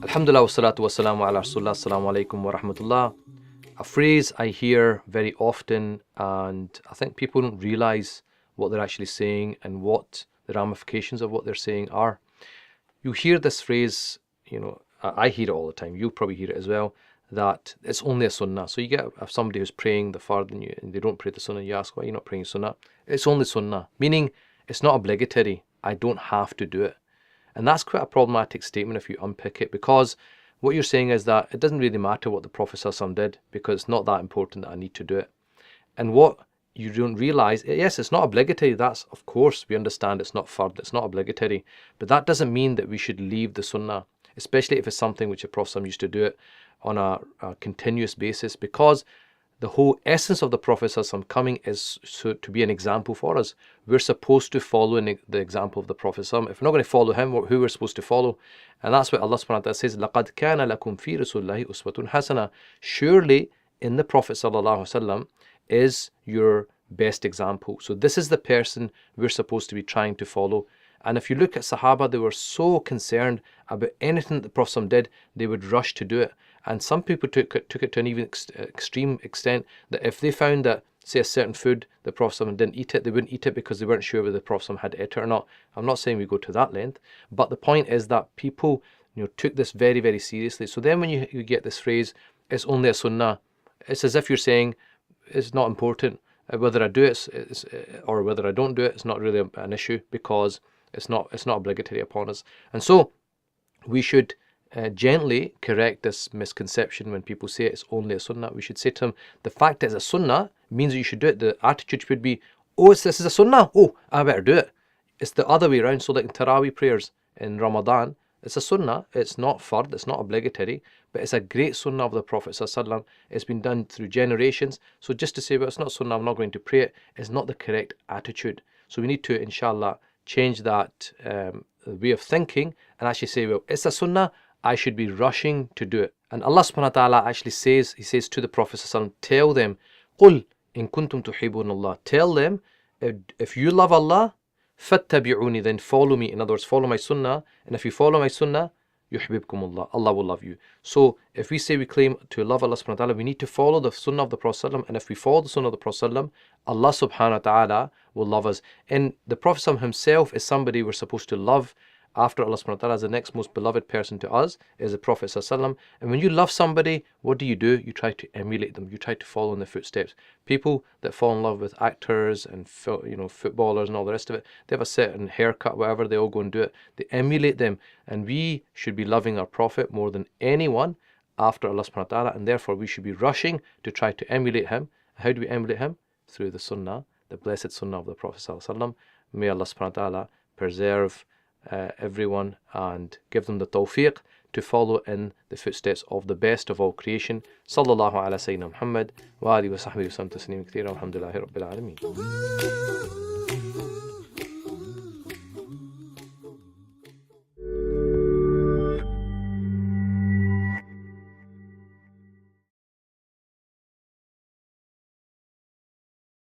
Alhamdulillah wa salatu wa salamu ala Rasulullah. Assalamu alaikum wa rahmatullah. A phrase I hear very often, and I think people don't realize what they're actually saying and what the ramifications of what they're saying are. You hear this phrase, I hear it all the time, you probably hear it as well, that it's only a sunnah. So you get somebody who's praying the fard and they don't pray the sunnah, you ask, why are you not praying sunnah? It's only sunnah, meaning it's not obligatory. I don't have to do it. And that's quite a problematic statement if you unpick it, because what you're saying is that it doesn't really matter what the Prophet ﷺ did, because it's not that important that I need to do it. And what you don't realize, yes, it's not obligatory. That's, of course, we understand it's not fard, it's not obligatory. But that doesn't mean that we should leave the sunnah, especially if it's something which the Prophet ﷺ used to do it on a continuous basis, because the whole essence of the Prophet ﷺ coming is to be an example for us. We're supposed to follow the example of the Prophet ﷺ. If we're not going to follow him, who we're supposed to follow? And that's what Allah subhanahu wa ta'ala says, لَقَدْ كَانَ لَكُمْ فِي رَسُولِ اللَّهِ أُسْوَةٌ حَسَنَةٌ. Surely in the Prophet ﷺ is your best example. So this is the person we're supposed to be trying to follow. And if you look at Sahaba, they were so concerned about anything that the Prophet ﷺ did, they would rush to do it. And some people took it to an even extreme extent, that if they found that, say, a certain food, the Prophet ﷺ didn't eat it, they wouldn't eat it because they weren't sure whether the Prophet ﷺ had ate it or not. I'm not saying we go to that length, but the point is that people took this very, very seriously. So then when you get this phrase, it's only a sunnah, it's as if you're saying it's not important. Whether I do it or whether I don't do it, it's not really an issue, because it's not obligatory upon us. And so we should gently correct this misconception when people say it's only a sunnah. We should say to them, the fact that it's a sunnah means that you should do it. The attitude should be, this is a sunnah, I better do it. It's the other way around. So like in Taraweeh prayers in Ramadan, it's a sunnah, it's not fard, it's not obligatory, but it's a great sunnah of the Prophet ﷺ. It's been done through generations. So just to say, well, it's not sunnah, I'm not going to pray it, is not the correct attitude. So we need to, inshallah, change that way of thinking and actually say, well, it's a sunnah, I should be rushing to do it. And Allah subhanahu wa ta'ala actually says, He says to the Prophet ﷺ, tell them, قُلْ إِن كُنْتُمْ تُحِبُّونَ اللَّهِ. Tell them, if you love Allah, فَاتَّبِعُونِ, then follow me. In other words, follow my sunnah. And if you follow my sunnah, يُحْبِبْكُمُ اللَّهِ, Allah will love you. So if we say we claim to love Allah subhanahu wa ta'ala, we need to follow the sunnah of the Prophet ﷺ. And if we follow the sunnah of the Prophet ﷺ, Allah subhanahu wa ta'ala will love us. And the Prophet ﷺ himself is somebody we're supposed to love. After Allah subhanahu wa ta'ala, as the next most beloved person to us is the Prophet ﷺ. And when you love somebody, what do? You try to emulate them. You try to follow in their footsteps. People that fall in love with actors and footballers and all the rest of it, they have a certain haircut, whatever, they all go and do it. They emulate them. And we should be loving our Prophet more than anyone after Allah subhanahu wa ta'ala. And therefore we should be rushing to try to emulate him. How do we emulate him? Through the sunnah, the blessed sunnah of the Prophet ﷺ. May Allah subhanahu wa ta'ala preserve everyone and give them the tawfiq to follow in the footsteps of the best of all creation. Sallallahu ala Sayyidina Muhammad wa alihi wa sahbihi wa sallam tasneem kathira. Alhamdulillahi Rabbil Alameen.